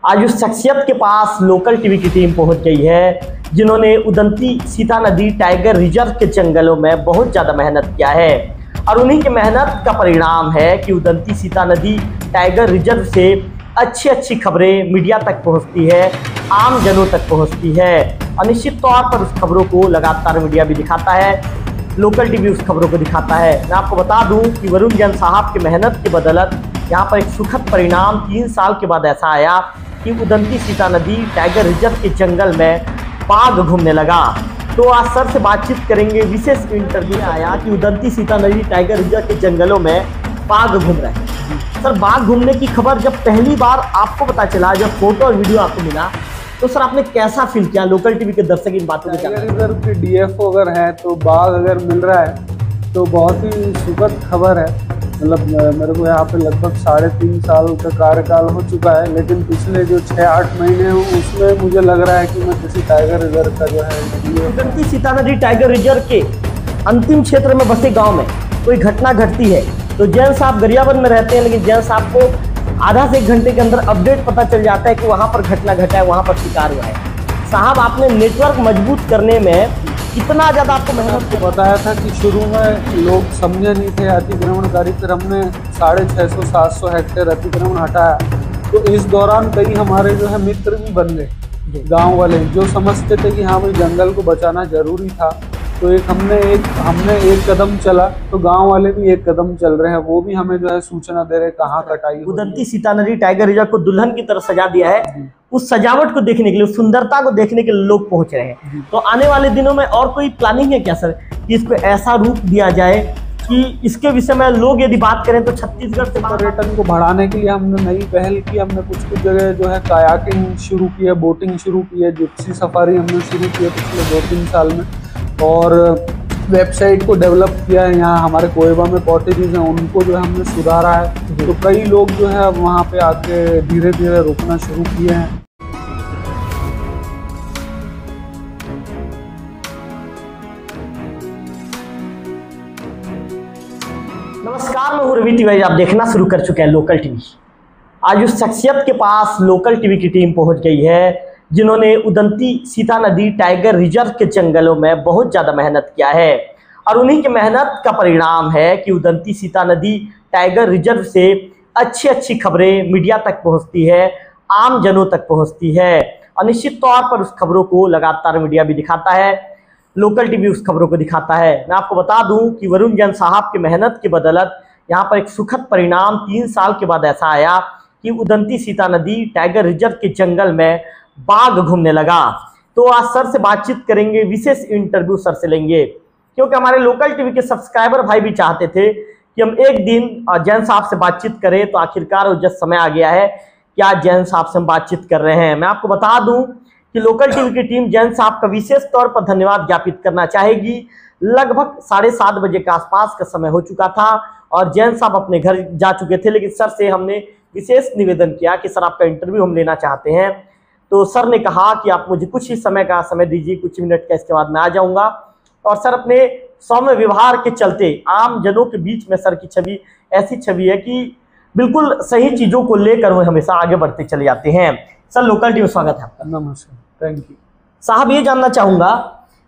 आज उस शख्सियत के पास लोकल टीवी की टीम पहुंच गई है जिन्होंने उदंती सीता नदी टाइगर रिजर्व के जंगलों में बहुत ज़्यादा मेहनत किया है और उन्हीं की मेहनत का परिणाम है कि उदंती सीता नदी टाइगर रिजर्व से अच्छी खबरें मीडिया तक पहुंचती है, आम जनों तक पहुंचती है और निश्चित तौर पर उस खबरों को लगातार मीडिया भी दिखाता है, लोकल टीवी उस खबरों को दिखाता है। मैं आपको बता दूं कि वरुण जैन साहब की मेहनत की बदौलत यहाँ पर एक सुखद परिणाम 3 साल के बाद ऐसा आया कि उदंती सीता नदी टाइगर रिजर्व के जंगल में बाघ घूमने लगा। तो आज सर से बातचीत करेंगे, विशेष इंटरव्यू आया कि उदंती सीता नदी टाइगर रिजर्व के जंगलों में बाघ घूम रहे हैं। सर, बाघ घूमने की खबर जब पहली बार आपको पता चला, जब फोटो और वीडियो आपको मिला, तो सर आपने कैसा फील किया? लोकल टीवी के दर्शक इन बातों को टाइगर रिजर्व की डीएफओ अगर है तो बाघ अगर मिल रहा है तो बहुत ही सुखद खबर है। मतलब मेरे को यहाँ पे लगभग 3.5 साल का कार्यकाल हो चुका है, लेकिन पिछले जो 6-8 महीने हैं उसमें मुझे लग रहा है कि मैं किसी टाइगर रिजर्व का जो है उदंती सीता नदी टाइगर रिजर्व के अंतिम क्षेत्र में बसे गांव में कोई घटना घटती है तो जैन साहब गरियाबंद में रहते हैं, लेकिन जैन साहब को आधा से 1 घंटे के अंदर अपडेट पता चल जाता है कि वहाँ पर घटना घटा है, वहाँ पर शिकार हुआ है। साहब, आपने नेटवर्क मजबूत करने में कितना ज़्यादा आपको मेहनत को बताया था कि शुरू में लोग समझे नहीं थे अतिक्रमणकारी, फिर हमने 650-700 हेक्टेयर अतिक्रमण हटाया। तो इस दौरान कई हमारे जो है मित्र भी बन गए गांव वाले, जो समझते थे कि हाँ भाई जंगल को बचाना जरूरी था। तो हमने एक कदम चला तो गांव वाले भी एक कदम चल रहे हैं, वो भी हमें जो है सूचना दे रहे कहाँ कटाई। उदंती सीता नदी टाइगर रिजर्व को दुल्हन की तरह सजा दिया है। उस सजावट को देखने के लिए, उस सुंदरता को देखने के लिए लोग पहुंच रहे हैं। तो आने वाले दिनों में और कोई प्लानिंग है क्या सर कि इसको ऐसा रूप दिया जाए कि इसके विषय में लोग यदि बात करें तो छत्तीसगढ़ से पर्यटन को बढ़ाने के लिए हमने नई पहल की। हमने कुछ जगह जो है कायाकिंग शुरू की है, बोटिंग शुरू की है, जिप्सी सफारी हमने शुरू की है पिछले 2-3 साल में, और वेबसाइट को डेवलप किया है। यहाँ हमारे कोयबा में कॉटेजेस हैं, उनको जो है हमने सुधारा है। तो कई लोग जो है अब वहाँ पे आके धीरे धीरे रुकना शुरू किए हैं। नमस्कार, मैं हूं रवि तिवारी। आप देखना शुरू कर चुके हैं लोकल टीवी। आज उस शख्सियत के पास लोकल टीवी की टीम पहुंच गई है जिन्होंने उदंती सीता नदी टाइगर रिजर्व के जंगलों में बहुत ज़्यादा मेहनत किया है और उन्हीं की मेहनत का परिणाम है कि उदंती सीता नदी टाइगर रिजर्व से अच्छी खबरें मीडिया तक पहुंचती है, आम जनों तक पहुंचती है और निश्चित तौर पर उस खबरों को लगातार मीडिया भी दिखाता है, लोकल टीवी उस खबरों को दिखाता है। मैं आपको बता दूं कि वरुण जैन साहब की मेहनत की बदौलत यहाँ पर एक सुखद परिणाम 3 साल के बाद ऐसा आया कि उदंती सीता नदी टाइगर रिजर्व के जंगल में बाघ घूमने लगा। तो आज सर से बातचीत करेंगे, विशेष इंटरव्यू सर से लेंगे, क्योंकि हमारे लोकल टीवी के सब्सक्राइबर भाई भी चाहते थे कि हम एक दिन जैन साहब से बातचीत करें। तो आखिरकार वो जब समय आ गया है कि आज जैन साहब से हम बातचीत कर रहे हैं। मैं आपको बता दूं कि लोकल टीवी की टीम जैन साहब का विशेष तौर पर धन्यवाद ज्ञापित करना चाहेगी। लगभग 7:30 बजे के आसपास का समय हो चुका था और जैन साहब अपने घर जा चुके थे, लेकिन सर से हमने विशेष निवेदन किया कि सर आपका इंटरव्यू हम लेना चाहते हैं। तो सर ने कहा कि आप मुझे कुछ ही समय दीजिए, कुछ मिनट का, इसके बाद मैं आ जाऊंगा। और सर अपने सौम्य व्यवहार के चलते आम जनों के बीच में सर की छवि ऐसी छवि है कि बिल्कुल सही चीज़ों को लेकर वो हमेशा आगे बढ़ते चले जाते हैं। सर, लोकल टीवी स्वागत है आपका। नमस्कार, थैंक यू साहब। ये जानना चाहूँगा,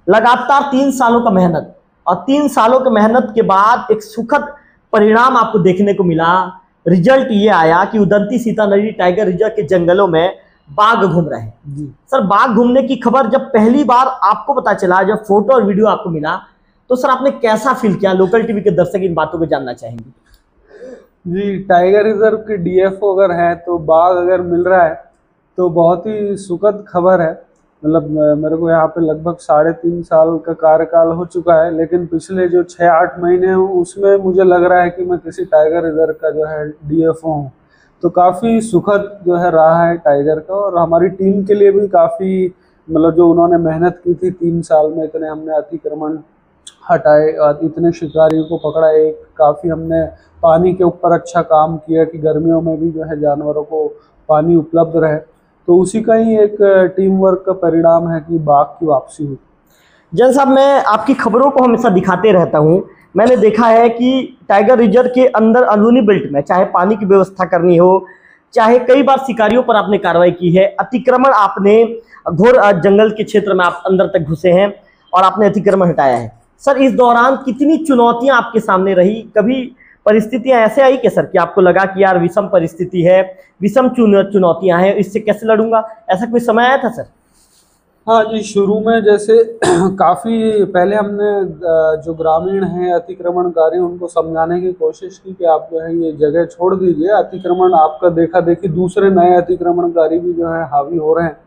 लगातार 3 सालों का मेहनत और 3 सालों की मेहनत के बाद एक सुखद परिणाम आपको देखने को मिला। रिजल्ट ये आया कि उदंती सीता नदी टाइगर रिजर्व के जंगलों में बाघ घूम रहे हैं। सर, बाघ घूमने की खबर जब पहली बार आपको पता चला, जब फोटो और वीडियो आपको मिला, तो सर आपने कैसा फील किया? लोकल टीवी के दर्शक इन बातों को जानना चाहेंगे। जी, टाइगर रिजर्व की डीएफओ अगर है तो बाघ अगर मिल रहा है तो बहुत ही सुखद खबर है। मतलब मेरे को यहाँ पे लगभग 3.5 साल का कार्यकाल हो चुका है, लेकिन पिछले जो 6-8 महीने हैं उसमें मुझे लग रहा है कि मैं किसी टाइगर रिजर्व का जो है डीएफओ हूँ। तो काफ़ी सुखद जो है रहा है टाइगर का, और हमारी टीम के लिए भी काफ़ी, मतलब जो उन्होंने मेहनत की थी 3 साल में, इतने हमने अतिक्रमण हटाए और इतने शिकारियों को पकड़ा, एक काफ़ी हमने पानी के ऊपर अच्छा काम किया कि गर्मियों में भी जो है जानवरों को पानी उपलब्ध रहे। तो उसी का ही एक टीम वर्क का परिणाम है कि बाघ की वापसी हुई। जैन साहब, मैं आपकी खबरों को हमेशा दिखाते रहता हूँ। मैंने देखा है कि टाइगर रिजर्व के अंदर अंदरूनी बेल्ट में चाहे पानी की व्यवस्था करनी हो चाहे कई बार शिकारियों पर आपने कार्रवाई की है, अतिक्रमण आपने घोर जंगल के क्षेत्र में आप अंदर तक घुसे हैं और आपने अतिक्रमण हटाया है। सर इस दौरान कितनी चुनौतियां आपके सामने रही? कभी परिस्थितियां ऐसे आई कि सर कि आपको लगा कि यार विषम परिस्थिति है, विषम चुनौतियां हैं, इससे कैसे लड़ूंगा, ऐसा कोई समय आया था सर? हाँ जी, शुरू में जैसे काफ़ी पहले हमने जो ग्रामीण हैं अतिक्रमणकारी उनको समझाने की कोशिश की कि आप जो है ये जगह छोड़ दीजिए, अतिक्रमण आपका देखा देखी दूसरे नए अतिक्रमणकारी भी जो है हावी हो रहे हैं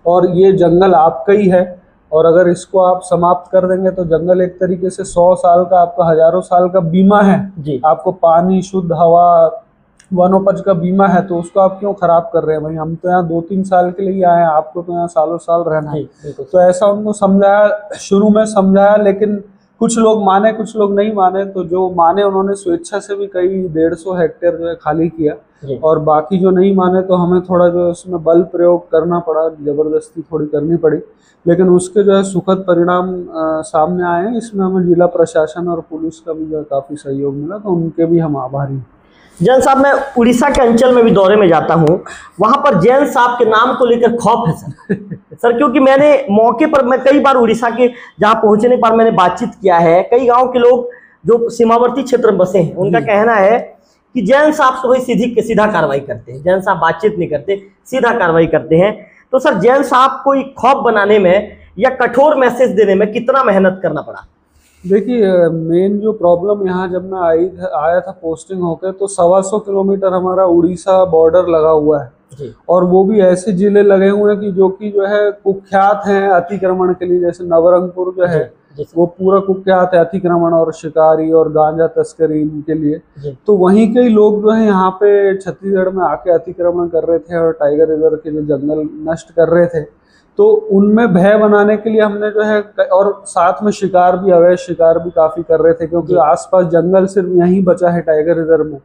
और ये जंगल आपका ही है और अगर इसको आप समाप्त कर देंगे तो जंगल एक तरीके से 100 साल का आपका हजारों साल का बीमा है जी। आपको पानी, शुद्ध हवा, वनोपज का बीमा है, तो उसको आप क्यों खराब कर रहे हैं? भाई हम तो यहाँ 2-3 साल के लिए आए हैं, आपको तो यहाँ सालों साल रहना है। तो ऐसा उनको समझाया, शुरू में समझाया, लेकिन कुछ लोग माने कुछ लोग नहीं माने। तो जो माने उन्होंने स्वेच्छा से भी कई 150 हेक्टेयर जो है खाली किया और बाकी जो नहीं माने तो हमें थोड़ा जो है उसमें बल प्रयोग करना पड़ा, जबरदस्ती थोड़ी करनी पड़ी, लेकिन उसके जो है सुखद परिणाम सामने आए हैं। इसमें हमें जिला प्रशासन और पुलिस का भी जो है काफ़ी सहयोग मिला, तो उनके भी हम आभारी हैं। जैन साहब, मैं उड़ीसा के अंचल में भी दौरे में जाता हूँ, वहां पर जैन साहब के नाम को लेकर खौफ है सर। सर क्योंकि मैंने मौके पर, मैं कई बार उड़ीसा के जहाँ पहुंचने पर मैंने बातचीत किया है, कई गांव के लोग जो सीमावर्ती क्षेत्र में बसे हैं उनका कहना है कि जैन साहब तो वही सीधा कार्रवाई करते हैं, जैन साहब बातचीत नहीं करते, सीधा कार्रवाई करते हैं। तो सर जैन साहब को खौफ बनाने में या कठोर मैसेज देने में कितना मेहनत करना पड़ा? देखिए, मेन जो प्रॉब्लम यहाँ जब मैं आया था पोस्टिंग होकर, तो 125 किलोमीटर हमारा उड़ीसा बॉर्डर लगा हुआ है और वो भी ऐसे जिले लगे हुए हैं कि जो है कुख्यात हैं अतिक्रमण के लिए। जैसे नवरंगपुर जो है वो पूरा कुख्यात है अतिक्रमण और शिकारी और गांजा तस्करी के लिए। तो वहीं के ही लोग जो है यहाँ पे छत्तीसगढ़ में आके अतिक्रमण कर रहे थे और टाइगर रिजर्व के जो जंगल नष्ट कर रहे थे, तो उनमें भय बनाने के लिए हमने जो है, और साथ में शिकार भी, अवैध शिकार भी काफी कर रहे थे क्योंकि आसपास जंगल सिर्फ यहीं बचा है टाइगर रिजर्व में।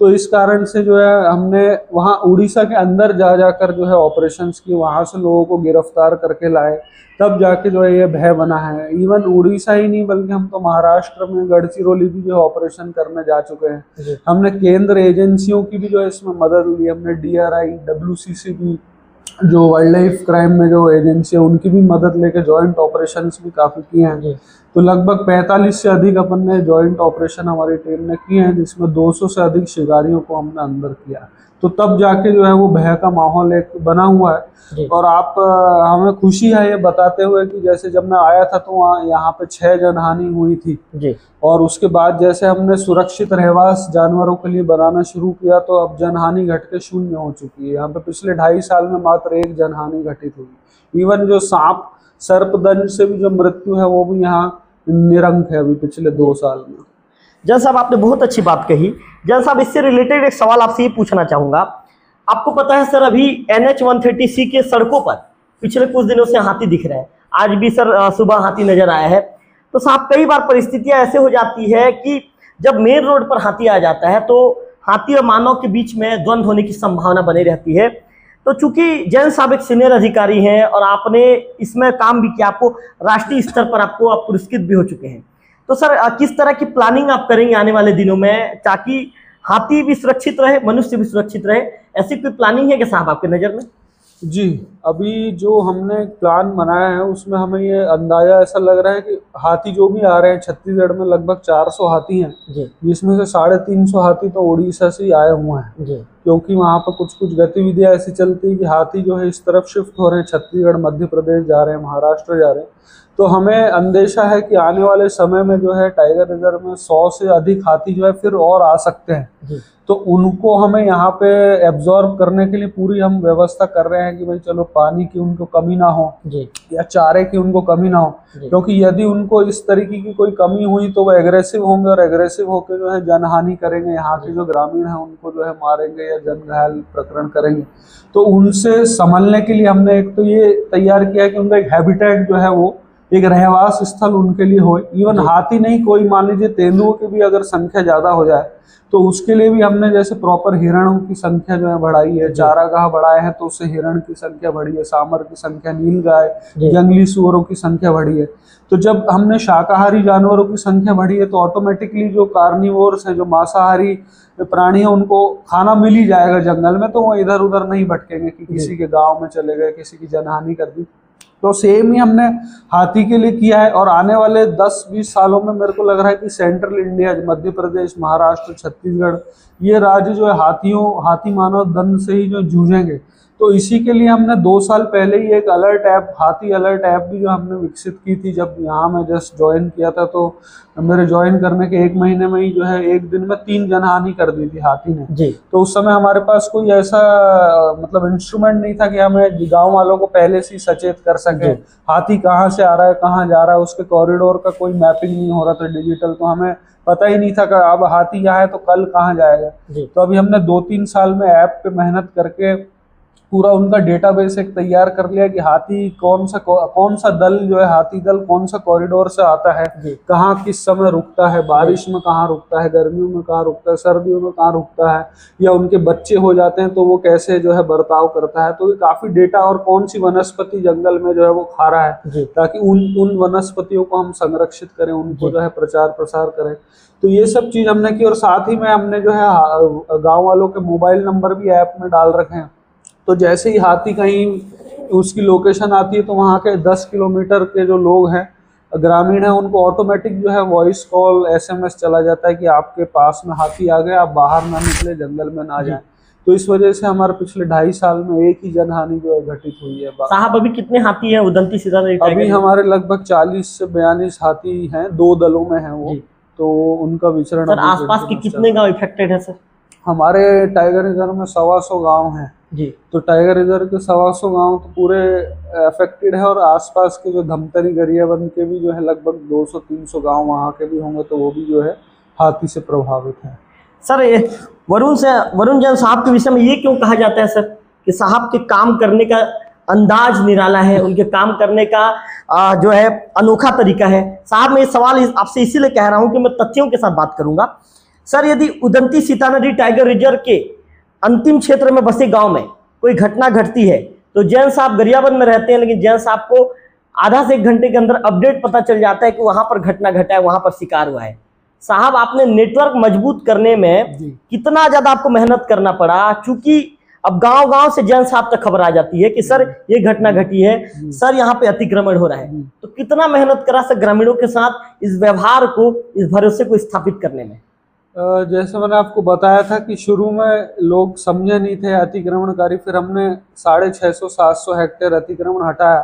तो इस कारण से जो है हमने वहाँ उड़ीसा के अंदर जाकर जो है ऑपरेशंस की, वहाँ से लोगों को गिरफ्तार करके लाए, तब जाके जो है ये भय बना है। इवन उड़ीसा ही नहीं बल्कि हम तो महाराष्ट्र में गढ़चिरौली भी जो ऑपरेशन करने जा चुके हैं। हमने केंद्र एजेंसियों की भी जो है इसमें मदद ली, हमने DRI, WCC की जो वाइल्ड लाइफ क्राइम में जो एजेंसी है उनकी भी मदद लेके जॉइंट ऑपरेशंस भी काफ़ी किए हैं। तो लगभग 45 से अधिक अपन ने जॉइंट ऑपरेशन हमारी टीम ने किए हैं, जिसमें 200 से अधिक शिकारियों को हमने अंदर किया। तो तब जाके जो है वो भय का माहौल एक बना हुआ है। और आप हमें खुशी है ये बताते हुए कि जैसे जब मैं आया था तो वहाँ यहाँ पे 6 जनहानि हुई थी और उसके बाद जैसे हमने सुरक्षित रहवास जानवरों के लिए बनाना शुरू किया तो अब जनहानि घट के 0 हो चुकी है। यहाँ पे पिछले 2.5 साल में मात्र 1 जनहानि घटित हुई। इवन जो सांप सर्पदंश से भी जो मृत्यु है वो भी यहाँ निरंक है अभी पिछले 2 साल में। जैन साहब आपने बहुत अच्छी बात कही। जैन साहब इससे रिलेटेड एक सवाल आपसे ये पूछना चाहूँगा, आपको पता है सर अभी NH 130C के सड़कों पर पिछले कुछ दिनों से हाथी दिख रहे हैं, आज भी सर सुबह हाथी नजर आया है। तो साहब कई बार परिस्थितियां ऐसे हो जाती है कि जब मेन रोड पर हाथी आ जाता है तो हाथी और मानव के बीच में द्वंद्व होने की संभावना बनी रहती है। तो चूंकि जैन साहब एक सीनियर अधिकारी हैं और आपने इसमें काम भी किया, आपको राष्ट्रीय स्तर पर आप पुरस्कृत भी हो चुके हैं, तो सर किस तरह की प्लानिंग आप करेंगे आने वाले दिनों में ताकि हाथी भी सुरक्षित रहे, मनुष्य भी सुरक्षित रहे? ऐसी कोई प्लानिंग है क्या साहब आपके नज़र में? जी, अभी जो हमने प्लान बनाया है उसमें हमें ये अंदाजा ऐसा लग रहा है कि हाथी जो भी आ रहे हैं, छत्तीसगढ़ में लगभग 400 हाथी हैं, जिसमें से 350 हाथी तो उड़ीसा से ही आए हुए हैं, क्योंकि वहाँ पर कुछ गतिविधियाँ ऐसी चलती है कि हाथी जो है इस तरफ शिफ्ट हो रहे हैं, छत्तीसगढ़, मध्य प्रदेश जा रहे हैं, महाराष्ट्र जा रहे हैं। तो हमें अंदेशा है कि आने वाले समय में जो है टाइगर रिजर्व में 100 से अधिक हाथी जो है फिर और आ सकते हैं। तो उनको हमें यहाँ पे एब्जॉर्ब करने के लिए पूरी हम व्यवस्था कर रहे हैं कि भाई चलो पानी की उनको कमी ना हो या चारे की उनको कमी ना हो, क्योंकि यदि उनको इस तरीके की कोई कमी हुई तो वो एग्रेसिव होंगे और एग्रेसिव होकर जो है जनहानि करेंगे, यहाँ के जो ग्रामीण हैं उनको जो है मारेंगे या जन घायल प्रकरण करेंगे। तो उनसे संभलने के लिए हमने एक तो ये तैयार किया है कि उनका एक हैबिटेट जो है वो एक रहवास स्थल उनके लिए हो। इवन हाथी नहीं, कोई मान लीजिए तेंदुओं की भी अगर संख्या ज्यादा हो जाए तो उसके लिए भी हमने जैसे प्रॉपर हिरणों की संख्या जो है बढ़ाई है, चारागाह बढ़ाए हैं तो उससे हिरण की संख्या बढ़ी है, सांबर की संख्या, नीलगाय, जंगली सुअरों की संख्या बढ़ी है। तो जब हमने शाकाहारी जानवरों की संख्या बढ़ी है तो ऑटोमेटिकली जो कार्निवोर्स हैं, जो मांसाहारी प्राणी है, उनको खाना मिल ही जाएगा जंगल में, तो वो इधर उधर नहीं भटकेंगे कि किसी के गांव में चले गए, किसी की जनहानि कर दी। तो सेम ही हमने हाथी के लिए किया है। और आने वाले 10-20 सालों में मेरे को लग रहा है कि सेंट्रल इंडिया, मध्य प्रदेश, महाराष्ट्र, छत्तीसगढ़, ये राज्य जो है हाथी मानव दंड से ही जो जूझेंगे। तो इसी के लिए हमने 2 साल पहले ही एक अलर्ट ऐप, हाथी अलर्ट ऐप भी जो हमने विकसित की थी। जब यहाँ मैं जस्ट ज्वाइन किया था तो मेरे ज्वाइन करने के 1 महीने में ही जो है एक दिन में 3 जनहानि कर दी थी हाथी ने जी। तो उस समय हमारे पास कोई ऐसा मतलब इंस्ट्रूमेंट नहीं था कि हमें गांव वालों को पहले से ही सचेत कर सके हाथी कहाँ से आ रहा है, कहाँ जा रहा है, उसके कॉरिडोर का कोई मैपिंग नहीं हो रहा था डिजिटल। तो हमें पता ही नहीं था कि अब हाथी यहाँ है तो कल कहाँ जाएगा। तो अभी हमने 2-3 साल में ऐप पे मेहनत करके पूरा उनका डेटाबेस एक तैयार कर लिया कि हाथी कौन सा दल जो है, हाथी दल कौन सा कॉरिडोर से आता है, कहाँ किस समय रुकता है, बारिश में कहाँ रुकता है, गर्मियों में कहाँ रुकता है, सर्दियों में कहाँ रुकता है, या उनके बच्चे हो जाते हैं तो वो कैसे जो है बर्ताव करता है। तो ये काफी डेटा, और कौन सी वनस्पति जंगल में जो है वो खा रहा है, ताकि उन वनस्पतियों को हम संरक्षित करें, उनको जो है प्रचार प्रसार करें। तो ये सब चीज हमने की। और साथ ही में हमने जो है गाँव वालों के मोबाइल नंबर भी ऐप में डाल रखे हैं। तो जैसे ही हाथी कहीं उसकी लोकेशन आती है तो वहाँ के 10 किलोमीटर के जो लोग हैं, ग्रामीण हैं, उनको ऑटोमेटिक जो है वॉइस कॉल, SMS चला जाता है कि आपके पास में हाथी आ गए, आप बाहर ना निकले, जंगल में ना जाएं। तो इस वजह से हमारे पिछले 2.5 साल में एक ही जनहानि जो है घटित हुई है। साहब अभी कितने हाथी हैं उदंती सीता नदी टाइगर? अभी हमारे लगभग 40 से 42 हाथी हैं, 2 दलों में हैं वो। तो उनका विचरण सर आसपास के कितने गाँव इफेक्टेड है सर? हमारे टाइगर रिजर्व में 125 गाँव हैं जी। तो टाइगर रिजर्व के 125 गांव तो पूरे अफेक्टेड है, और आसपास के जो धमतरी, गरियाबंद के भी जो है लगभग 200-300 गांव वहाँ के भी होंगे, तो वो भी जो है हाथी से प्रभावित है। सर वरुण जैन साहब के विषय में ये क्यों कहा जाता है सर कि साहब के काम करने का अंदाज निराला है, उनके काम करने का जो है अनोखा तरीका है? साहब मैं ये सवाल आपसे इसीलिए कह रहा हूँ कि मैं तथ्यों के साथ बात करूंगा। सर यदि उदंती सीता नदी टाइगर रिजर्व के अंतिम क्षेत्र में बसे गांव में कोई घटना घटती है तो जैन साहब गरियाबंद में रहते हैं, लेकिन जैन साहब को आधा से 1 घंटे के अंदर अपडेट पता चल जाता है कि वहां पर घटना घटा है, वहां पर शिकार हुआ है। साहब आपने नेटवर्क मजबूत करने में कितना ज्यादा आपको मेहनत करना पड़ा, क्योंकि अब गांव से जैन साहब तक खबर आ जाती है कि सर ये घटना घटी है, सर यहाँ पे अतिक्रमण हो रहा है। तो कितना मेहनत करा सर ग्रामीणों के साथ इस व्यवहार को, इस भरोसे को स्थापित करने में? जैसे मैंने आपको बताया था कि शुरू में लोग समझे नहीं थे अतिक्रमणकारी, फिर हमने 650-700 हेक्टेयर अतिक्रमण हटाया।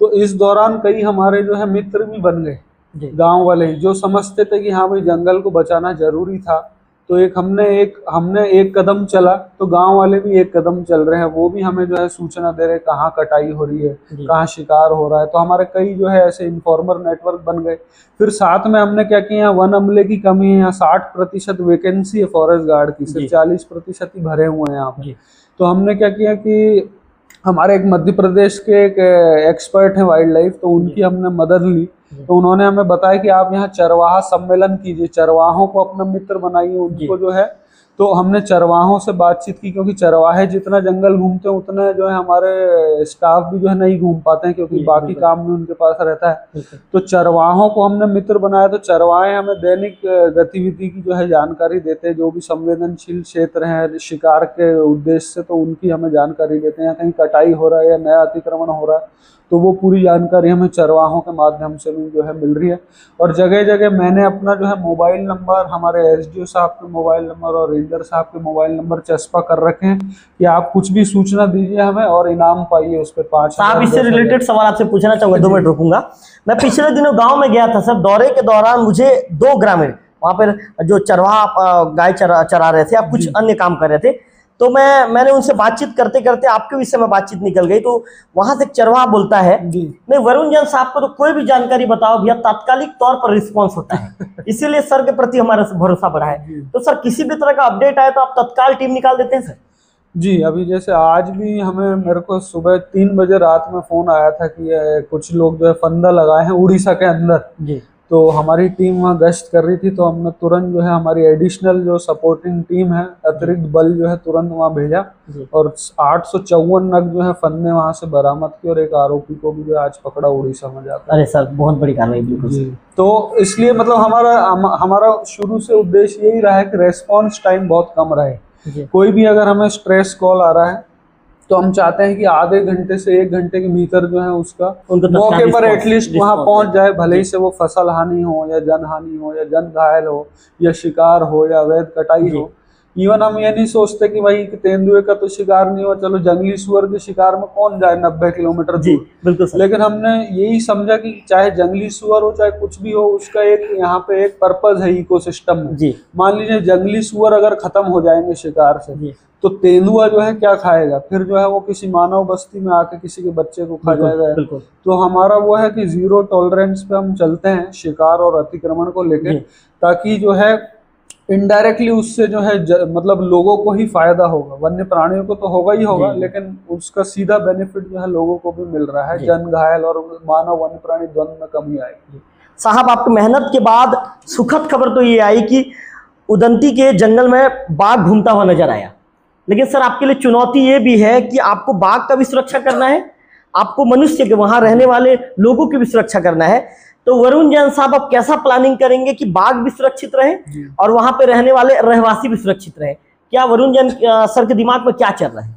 तो इस दौरान कई हमारे जो है मित्र भी बन गए, गांव वाले, जो समझते थे कि हाँ भाई जंगल को बचाना जरूरी था। तो हमने एक कदम चला तो गांव वाले भी एक कदम चल रहे हैं, वो भी हमें जो है सूचना दे रहे हैं कहाँ कटाई हो रही है, कहाँ शिकार हो रहा है। तो हमारे कई जो है ऐसे इन्फॉर्मर नेटवर्क बन गए। फिर साथ में हमने क्या किया, वन अमले की कमी है, यहाँ 60% वैकेंसी है फॉरेस्ट गार्ड की, सिर्फ 40% ही भरे हुए हैं यहाँ पे। तो हमने क्या किया कि हमारे एक मध्य प्रदेश के एक एक्सपर्ट हैं वाइल्ड लाइफ, तो उनकी हमने मदद ली। तो उन्होंने हमें बताया कि आप यहाँ चरवाहा सम्मेलन कीजिए, चरवाहों को अपना मित्र बनाइए, उनको जो है। तो हमने चरवाहों से बातचीत की, क्योंकि चरवाहे जितना जंगल घूमते हैं उतना जो है हमारे स्टाफ भी जो है नहीं घूम पाते हैं, क्योंकि बाकी काम में उनके पास रहता है। तो चरवाहों को हमने मित्र बनाया। तो चरवाहे हमें दैनिक गतिविधि की जो है जानकारी देते हैं, जो भी संवेदनशील क्षेत्र हैं शिकार के उद्देश्य से, तो उनकी हमें जानकारी देते हैं। कहीं कटाई हो रहा है या नया अतिक्रमण हो रहा है तो वो पूरी जानकारी हमें चरवाहों के माध्यम से भी जो है मिल रही है। और जगह जगह मैंने अपना जो है मोबाइल नंबर, हमारे SDO साहब के मोबाइल नंबर और रेंजर साहब के मोबाइल नंबर चस्पा कर रखे हैं कि आप कुछ भी सूचना दीजिए हमें और इनाम पाइए उस पर 5। साहब इससे रिलेटेड सवाल आपसे पूछना चाहूंगा, 2 मिनट रुकूंगा। मैं पिछले दिनों गाँव में गया था सर, दौरे के दौरान मुझे 2 ग्रामीण वहाँ पर जो चरवाहा गाय चरा रहे थे, आप कुछ अन्य काम कर रहे थे, तो मैंने उनसे बातचीत करते करते आपके विषय में बातचीत निकल गई। तो वहां से एक चरवाहा बोलता है, नहीं वरुण जैन साहब को तो कोई भी जानकारी बताओ भैया तात्कालिक तौर पर रिस्पांस होता है, इसीलिए सर के प्रति हमारा भरोसा बढ़ा है। तो सर किसी भी तरह का अपडेट आए तो आप तत्काल टीम निकाल देते हैं सर? जी, अभी जैसे आज भी हमें मेरे को सुबह 3 बजे रात में फ़ोन आया था कि कुछ लोग जो है फंदा लगाए हैं उड़ीसा के अंदर। जी तो हमारी टीम वहाँ गश्त कर रही थी, तो हमने तुरंत जो है हमारी एडिशनल जो सपोर्टिंग टीम है, अतिरिक्त बल जो है तुरंत वहाँ भेजा जी। और 854 नग जो है फंदे वहाँ से बरामद किए और एक आरोपी को भी जो है आज पकड़ा उड़ीसा में जाकर। अरे सर बहुत बड़ी कार्रवाई, बिल्कुल जी, सर। तो इसलिए मतलब हमारा शुरू से उद्देश्य यही रहा है कि रेस्पॉन्स टाइम बहुत कम रहे। जी कोई भी अगर हमें स्ट्रेस कॉल आ रहा है तो हम चाहते हैं कि आधे घंटे से 1 घंटे के भीतर जो है उसका उनको मौके पर तत्काल एटलीस्ट वहां रिस्पॉन्स पहुंच जाए, भले ही जी से वो फसल हानि हो या जन हानि हो या जन घायल हो या शिकार हो या अवैध कटाई जी हो। इवन हम ये नहीं सोचते कि भाई कि तेंदुए का तो शिकार नहीं हुआ, चलो जंगली सुअर के शिकार में कौन जाए 90 किलोमीटर जी दूर। बिल्कुल सर। लेकिन हमने यही समझा कि चाहे जंगली सुअर हो चाहे कुछ भी हो, उसका एक यहाँ पे एक पर्पज है इकोसिस्टम में। जी मान लीजिए जंगली सुअर अगर खत्म हो जाएंगे शिकार से, जी तो तेंदुआ जो है क्या खाएगा, फिर जो है वो किसी मानव बस्ती में आके किसी के बच्चे को खा बिल्कुल जाएगा। बिल्कुल तो हमारा वो है कि जीरो टॉलरेंस पे हम चलते हैं शिकार और अतिक्रमण को लेके, जी ताकि जो है इनडायरेक्टली उससे जो है मतलब लोगों को ही फायदा होगा, वन्य प्राणियों को तो होगा ही होगा, जी लेकिन उसका सीधा बेनिफिट जो है लोगों को भी मिल रहा है। जी। जन घायल और मानव वन्य प्राणी द्वंद्व में कमी आएगी। साहब आपकी मेहनत के बाद सुखद खबर तो ये आई कि उदंती के जंगल में बाघ घूमता हुआ नजर आया। लेकिन सर आपके लिए चुनौती ये भी है कि आपको बाघ का भी सुरक्षा करना है, आपको मनुष्य के वहां रहने वाले लोगों की भी सुरक्षा करना है। तो वरुण जैन साहब आप कैसा प्लानिंग करेंगे कि बाघ भी सुरक्षित रहे और वहां पे रहने वाले रहवासी भी सुरक्षित रहे? क्या वरुण जैन सर के दिमाग में क्या चल रहा है?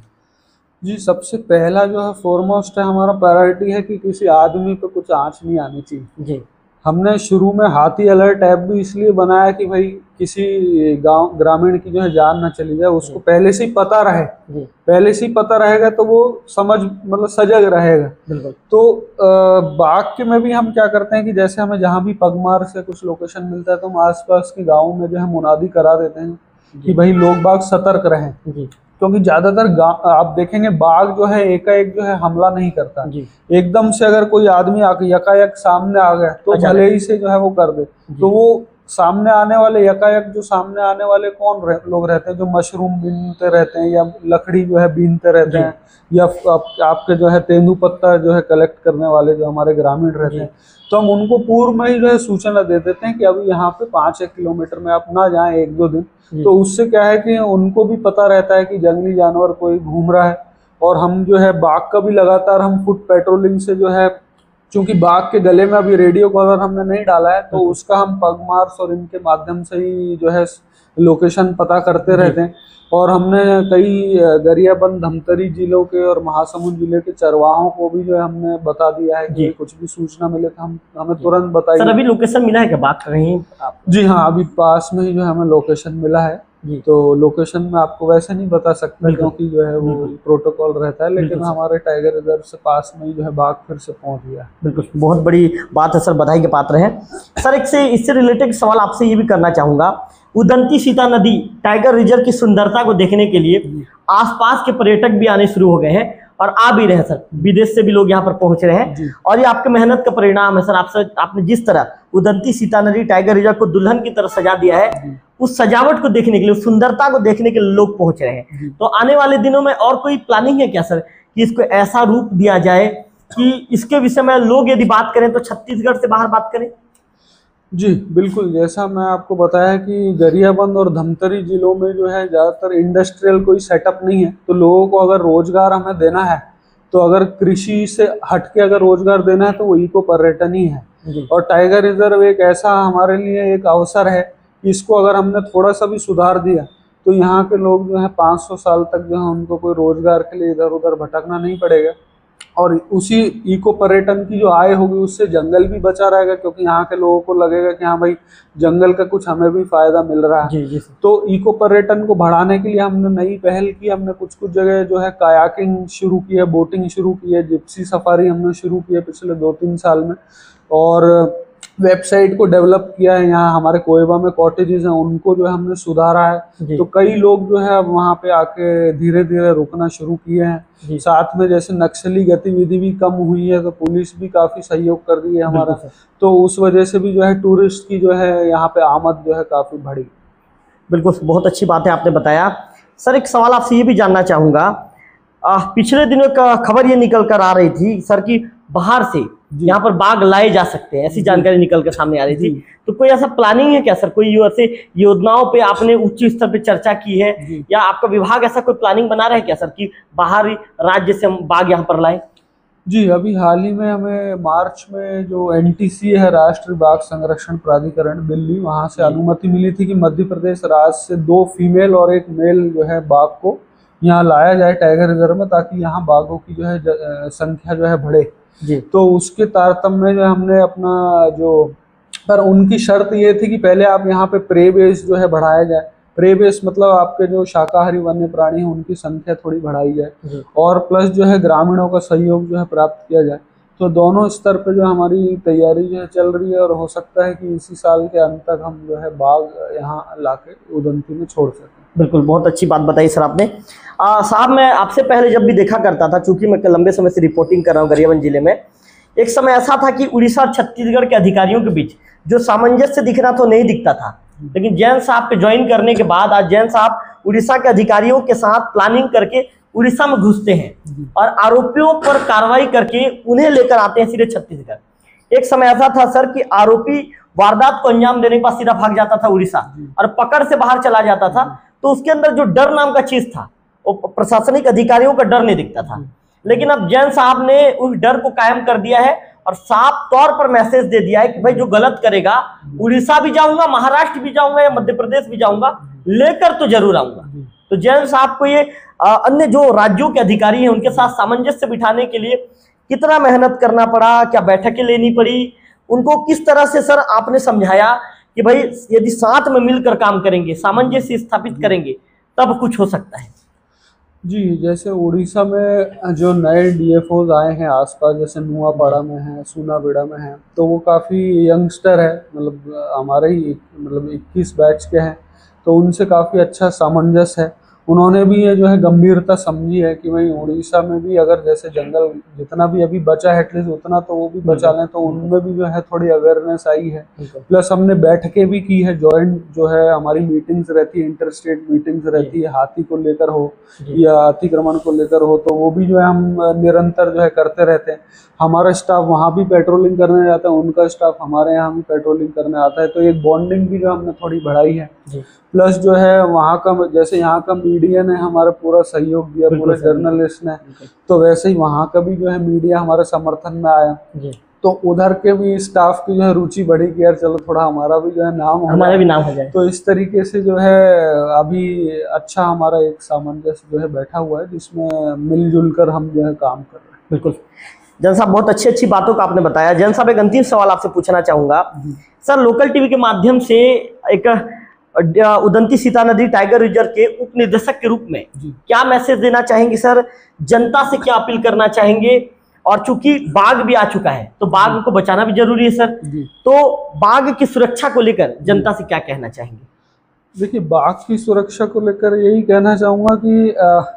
जी, सबसे पहला जो है फॉरमोस्ट है हमारा प्रायोरिटी है कि किसी आदमी पे कुछ आंच नहीं आनी चाहिए। जी हमने शुरू में हाथी अलर्ट ऐप भी इसलिए बनाया कि भाई किसी गांव ग्रामीण की जो है जान ना चली जाए, उसको पहले से ही पता रहे। जी पहले से ही पता रहेगा तो वो समझ मतलब सजग रहेगा। बिल्कुल तो बाघ के में भी हम क्या करते हैं कि जैसे हमें जहाँ भी पगमार से कुछ लोकेशन मिलता है तो हम आसपास के गाँव में जो है मुनादी करा देते हैं कि भाई लोग बाघ सतर्क रहें। जी क्योंकि ज्यादातर आप देखेंगे बाघ जो है एकाएक जो है हमला नहीं करता। जी एकदम से अगर कोई आदमी आके यकायक सामने आ गया तो अच्छा, भले ही से जो है वो कर दे। तो वो सामने आने वाले यकायक जो सामने आने वाले लोग रहते हैं जो मशरूम बीनते रहते हैं या लकड़ी जो है बीनते रहते हैं या आपके जो है तेंदुपत्ता जो है कलेक्ट करने वाले जो हमारे ग्रामीण रहते हैं, तो हम उनको पूर्व में ही जो है सूचना दे देते हैं कि अभी यहाँ पे 5-1 किलोमीटर में आप ना जाएं 1-2 दिन। तो उससे क्या है कि उनको भी पता रहता है कि जंगली जानवर कोई घूम रहा है। और हम जो है बाघ का भी लगातार हम फुट पेट्रोलिंग से जो है, चूंकि बाघ के गले में अभी रेडियो कॉलर हमने नहीं डाला है, तो उसका हम पग मार्स और इनके माध्यम से ही जो है लोकेशन पता करते रहते हैं। और हमने कई गरियाबंद धमतरी जिलों के और महासमुंद जिले के चरवाहों को भी जो है हमने बता दिया है कि कुछ भी सूचना मिले तो हमें तुरंत बताइए। सर अभी लोकेशन मिला है क्या बात कर रही आप? जी हाँ, अभी पास में ही जो है हमें लोकेशन मिला है। तो लोकेशन में आपको वैसे नहीं बता सकते क्योंकि जो है वो प्रोटोकॉल रहता है, लेकिन हमारे टाइगर रिजर्व से पास में ही जो है बाघ फिर से पहुंच गया। बिल्कुल बहुत बड़ी बात है सर, बधाई के पात्र हैं। सर इससे रिलेटेड सवाल आपसे ये भी करना चाहूँगा, उदंती सीता नदी टाइगर रिजर्व की सुंदरता को देखने के लिए आसपास के पर्यटक भी आने शुरू हो गए हैं और आ भी रहे हैं सर, विदेश से भी लोग यहाँ पर पहुंच रहे हैं और ये आपके मेहनत का परिणाम है सर। आपने जिस तरह उदंती सीता नदी टाइगर रिजर्व को दुल्हन की तरह सजा दिया है, उस सजावट को देखने के लिए, उस सुंदरता को देखने के लिए लोग पहुंच रहे हैं। तो आने वाले दिनों में और कोई प्लानिंग है क्या सर कि इसको ऐसा रूप दिया जाए कि इसके विषय में लोग यदि बात करें तो छत्तीसगढ़ से बाहर बात करें? जी बिल्कुल, जैसा मैं आपको बताया कि गरियाबंद और धमतरी जिलों में जो है ज़्यादातर इंडस्ट्रियल कोई सेटअप नहीं है। तो लोगों को अगर रोजगार हमें देना है, तो अगर कृषि से हट के अगर रोजगार देना है तो वो इको पर्यटन ही है। और टाइगर रिजर्व एक ऐसा हमारे लिए एक अवसर है कि इसको अगर हमने थोड़ा सा भी सुधार दिया तो यहाँ के लोग जो है 500 साल तक जो है उनको कोई रोजगार के लिए इधर उधर भटकना नहीं पड़ेगा। और उसी इको पर्यटन की जो आय होगी उससे जंगल भी बचा रहेगा, क्योंकि यहाँ के लोगों को लगेगा कि हाँ भाई जंगल का कुछ हमें भी फायदा मिल रहा है। जी। तो इको पर्यटन को बढ़ाने के लिए हमने नई पहल की। हमने कुछ जगह जो है कायाकिंग शुरू की है, बोटिंग शुरू की है, जिप्सी सफारी हमने शुरू की है पिछले 2-3 साल में, और वेबसाइट को डेवलप किया है। यहाँ हमारे कोयबा में कॉटेजेस हैं उनको जो है हमने सुधारा है। तो कई लोग जो है वहाँ पे आके धीरे धीरे रुकना शुरू किए हैं। साथ में जैसे नक्सली गतिविधि भी कम हुई है तो पुलिस भी काफी सहयोग कर रही है हमारा। तो उस वजह से भी जो है टूरिस्ट की जो है यहाँ पे आमद जो है काफी बढ़ी। बिल्कुल बहुत अच्छी बात है आपने बताया। सर एक सवाल आपसे ये भी जानना चाहूँगा, पिछले दिनों का खबर ये निकल कर आ रही थी सर कि बाहर से यहाँ पर बाघ लाए जा सकते हैं, ऐसी जानकारी निकल कर सामने आ रही थी। तो कोई ऐसा प्लानिंग है क्या सर, कोई ऐसे योजनाओं पे आपने उच्च स्तर पे चर्चा की है, या आपका विभाग ऐसा कोई प्लानिंग बना रहा है क्या सर कि बाहरी राज्य से हम बाघ यहाँ पर लाए? जी, अभी हाल ही में हमें मार्च में जो एनटीसी है, राष्ट्रीय बाघ संरक्षण प्राधिकरण दिल्ली, वहाँ से अनुमति मिली थी कि मध्य प्रदेश राज्य से 2 फीमेल और 1 मेल जो है बाघ को यहाँ लाया जाए टाइगर रिजर्व में, ताकि यहाँ बाघों की जो है संख्या जो है बढ़े जी। तो उसके तारतम्य में जो हमने अपना जो, पर उनकी शर्त ये थी कि पहले आप यहाँ पे प्रे बेस जो है बढ़ाया जाए। प्रे बेस मतलब आपके जो शाकाहारी वन्य प्राणी हैं उनकी संख्या थोड़ी बढ़ाई जाए, और प्लस जो है ग्रामीणों का सहयोग जो है प्राप्त किया जाए। तो दोनों स्तर पे जो हमारी तैयारी जो है चल रही है, और हो सकता है कि इसी साल के अंत तक हम जो है बाघ यहाँ लाके उदंती में छोड़ सकें। बिल्कुल, बहुत अच्छी बात बताई सर आपने। साहब मैं आपसे पहले जब भी देखा करता था, चूंकि मैं लंबे समय से रिपोर्टिंग कर रहा हूँ गरियाबंद जिले में, एक समय ऐसा था कि उड़ीसा और छत्तीसगढ़ के अधिकारियों के बीच जो सामंजस्य दिखना तो नहीं दिखता था, लेकिन जैन साहब के ज्वाइन करने के बाद आज जैन साहब उड़ीसा के अधिकारियों के साथ प्लानिंग करके उड़ीसा में घुसते हैं और आरोपियों पर कार्रवाई करके उन्हें लेकर आते हैं सीधे छत्तीसगढ़। एक समय ऐसा था सर कि आरोपी वारदात को अंजाम देने के बाद सीधा भाग जाता था उड़ीसा और पकड़ से बाहर चला जाता था, तो उसके अंदर जो डर नाम का चीज था, वो प्रशासनिक अधिकारियों का डर नहीं दिखता था। लेकिन अब जैन साहब ने उस डर को कायम कर दिया है और साफ तौर पर मैसेज दे दिया है कि भाई जो गलत करेगा, उड़ीसा भी जाऊंगा, महाराष्ट्र भी जाऊंगा या मध्य प्रदेश भी जाऊंगा, लेकर तो जरूर आऊंगा। तो जैन साहब को ये अन्य जो राज्यों के अधिकारी हैं उनके साथ सामंजस्य बिठाने के लिए कितना मेहनत करना पड़ा, क्या बैठकें लेनी पड़ी, उनको किस तरह से सर आपने समझाया कि भाई यदि साथ में मिलकर काम करेंगे, सामंजस्य स्थापित करेंगे, तब कुछ हो सकता है? जी, जैसे उड़ीसा में जो नए डीएफओज आए हैं आसपास, जैसे नुआपाड़ा में है, सूनाबेड़ा में है, तो वो काफ़ी यंगस्टर है, मतलब हमारे ही मतलब 21 बैच के हैं, तो उनसे काफ़ी अच्छा सामंजस्य है। उन्होंने भी ये जो है गंभीरता समझी है कि भाई उड़ीसा में भी अगर जैसे जंगल जितना भी अभी बचा है एटलीस्ट उतना तो वो भी बचा लें, तो उनमें भी जो है थोड़ी अवेयरनेस आई है। प्लस हमने बैठकें भी की है, जॉइंट जो है हमारी मीटिंग्स रहती है, इंटरस्टेट मीटिंग्स रहती है, हाथी को लेकर हो या अतिक्रमण को लेकर हो, तो वो भी जो है हम निरंतर जो है करते रहते हैं। हमारा स्टाफ वहाँ भी पेट्रोलिंग करने जाता है, उनका स्टाफ हमारे यहाँ भी पेट्रोलिंग करने आता है, तो एक बॉन्डिंग भी जो हमने थोड़ी बढ़ाई है। प्लस जो है वहाँ का, जैसे यहाँ का मीडिया ने हमारा पूरा सहयोग दिया, पूरे जर्नलिस्ट ने, तो वैसे ही वहाँ का भी जो है मीडिया हमारे समर्थन में आया, तो उधर के भी स्टाफ की जो है रुचि बढ़ी कि यार चलो थोड़ा हमारा भी जो है नाम हमारा भी नाम हो जाए। तो इस तरीके से जो है अभी अच्छा हमारा एक सामंजस्य जो है बैठा हुआ है, जिसमें मिलजुल कर हम जो है काम कर रहे हैं। बिल्कुल जैन साहब, बहुत अच्छी बातों का आपने बताया। जैन साहब, एक अंतिम सवाल आपसे पूछना चाहूँगा सर, लोकल टीवी के माध्यम से एक उदंती सीता नदी टाइगर रिजर्व के उप निदेशक के रूप में क्या मैसेज देना चाहेंगे सर, जनता से क्या अपील करना चाहेंगे? और चूंकि बाघ भी आ चुका है तो बाघ को बचाना भी जरूरी है सर, तो बाघ की सुरक्षा को लेकर जनता से क्या कहना चाहेंगे? देखिए, बाघ की सुरक्षा को लेकर यही कहना चाहूँगा कि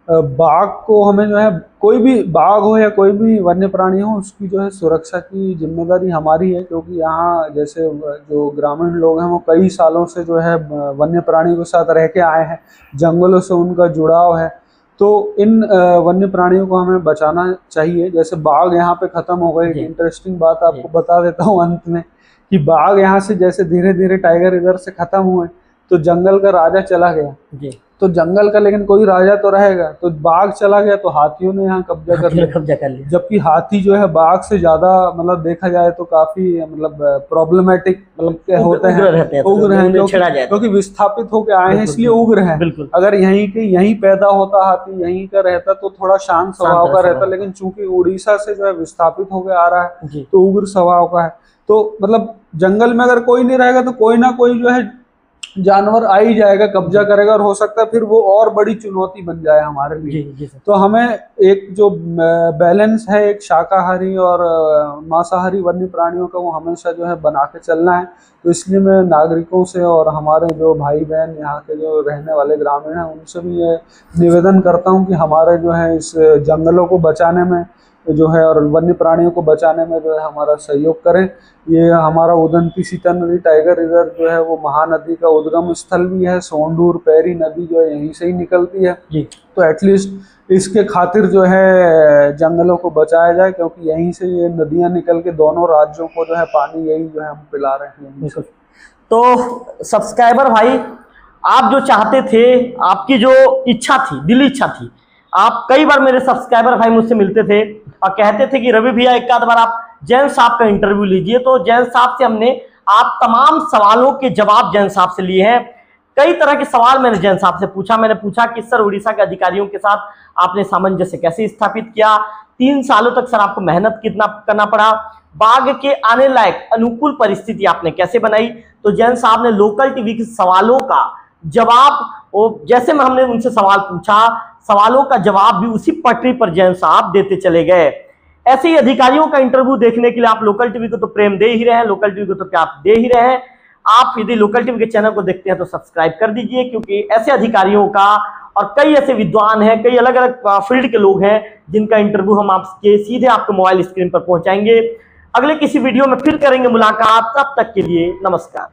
बाघ को हमें जो है, कोई भी बाघ हो या कोई भी वन्य प्राणी हो, उसकी जो है सुरक्षा की जिम्मेदारी हमारी है, क्योंकि यहाँ जैसे जो ग्रामीण लोग हैं वो कई सालों से जो है वन्य प्राणी के साथ रह के आए हैं, जंगलों से उनका जुड़ाव है, तो इन वन्य प्राणियों को हमें बचाना चाहिए। जैसे बाघ यहाँ पे खत्म हो गए, इंटरेस्टिंग बात आपको बता देता हूँ अंत में, कि बाघ यहाँ से जैसे धीरे धीरे टाइगर रिजर्व से खत्म हुए, तो जंगल का राजा चला गया, तो जंगल का लेकिन कोई राजा तो रहेगा, तो बाघ चला गया तो हाथियों ने यहाँ कब्जा कर लिया, जबकि हाथी जो है बाघ से ज्यादा मतलब देखा जाए तो काफी मतलब प्रॉब्लमेटिक मतलब होते हैं, उग्र हैं, क्योंकि विस्थापित होकर आए हैं इसलिए उग्र हैं। अगर यहीं पैदा होता हाथी, यहीं का रहता तो थोड़ा शांत स्वभाव का रहता, लेकिन चूंकि उड़ीसा से जो है विस्थापित होकर आ रहा है तो उग्र स्वभाव का है। तो मतलब जंगल में अगर कोई नहीं रहेगा तो कोई ना कोई जो है जानवर आ ही जाएगा, कब्जा करेगा, और हो सकता है फिर वो और बड़ी चुनौती बन जाए हमारे लिए। तो हमें एक जो बैलेंस है एक शाकाहारी और मांसाहारी वन्य प्राणियों का, वो हमेशा जो है बना के चलना है। तो इसलिए मैं नागरिकों से और हमारे जो भाई बहन यहाँ के जो रहने वाले ग्रामीण हैं उनसे भी ये निवेदन करता हूँ कि हमारे जो है इस जंगलों को बचाने में जो है और वन्य प्राणियों को बचाने में जो है हमारा सहयोग करें। ये हमारा उदंती सीता नदी टाइगर रिजर्व जो है वो महानदी का उद्गम स्थल भी है। सोंडूर पैरी नदी जो है यहीं से ही निकलती है जी। तो एटलीस्ट इसके खातिर जो है जंगलों को बचाया जाए, क्योंकि यहीं से ये नदियां निकल के दोनों राज्यों को जो है पानी यही जो है हम पिला रहे हैं। तो सब्सक्राइबर भाई, आप जो चाहते थे, आपकी जो इच्छा थी, दिली इच्छा थी, आप कई बार मेरे सब्सक्राइबर भाई मुझसे मिलते थे और कहते थे कि रवि भैया एक आध बार आप जैन साहब का इंटरव्यू लीजिए। तो जैन साहब से हमने आप तमाम सवालों के जवाब जैन साहब से लिए हैं। कई तरह के सवाल मैंने जैन साहब से पूछा। मैंने पूछा कि सर उड़ीसा के अधिकारियों के साथ आपने सामंजस्य कैसे स्थापित किया, 3 सालों तक सर आपको मेहनत कितना करना पड़ा, बाघ के आने लायक अनुकूल परिस्थिति आपने कैसे बनाई। तो जैन साहब ने लोकल टीवी के सवालों का जवाब, जैसे में हमने उनसे सवाल पूछा, सवालों का जवाब भी उसी पटरी पर जैन साहब देते चले गए। ऐसे ही अधिकारियों का इंटरव्यू देखने के लिए आप लोकल टीवी को तो प्रेम दे ही रहे हैं, लोकल टीवी को तो प्यार दे ही रहे हैं। आप यदि लोकल टीवी के चैनल को देखते हैं तो सब्सक्राइब कर दीजिए, क्योंकि ऐसे अधिकारियों का और कई ऐसे विद्वान हैं, कई अलग अलग फील्ड के लोग हैं जिनका इंटरव्यू हम आपके सीधे आपके मोबाइल स्क्रीन पर पहुंचाएंगे। अगले किसी वीडियो में फिर करेंगे मुलाकात, तब तक के लिए नमस्कार।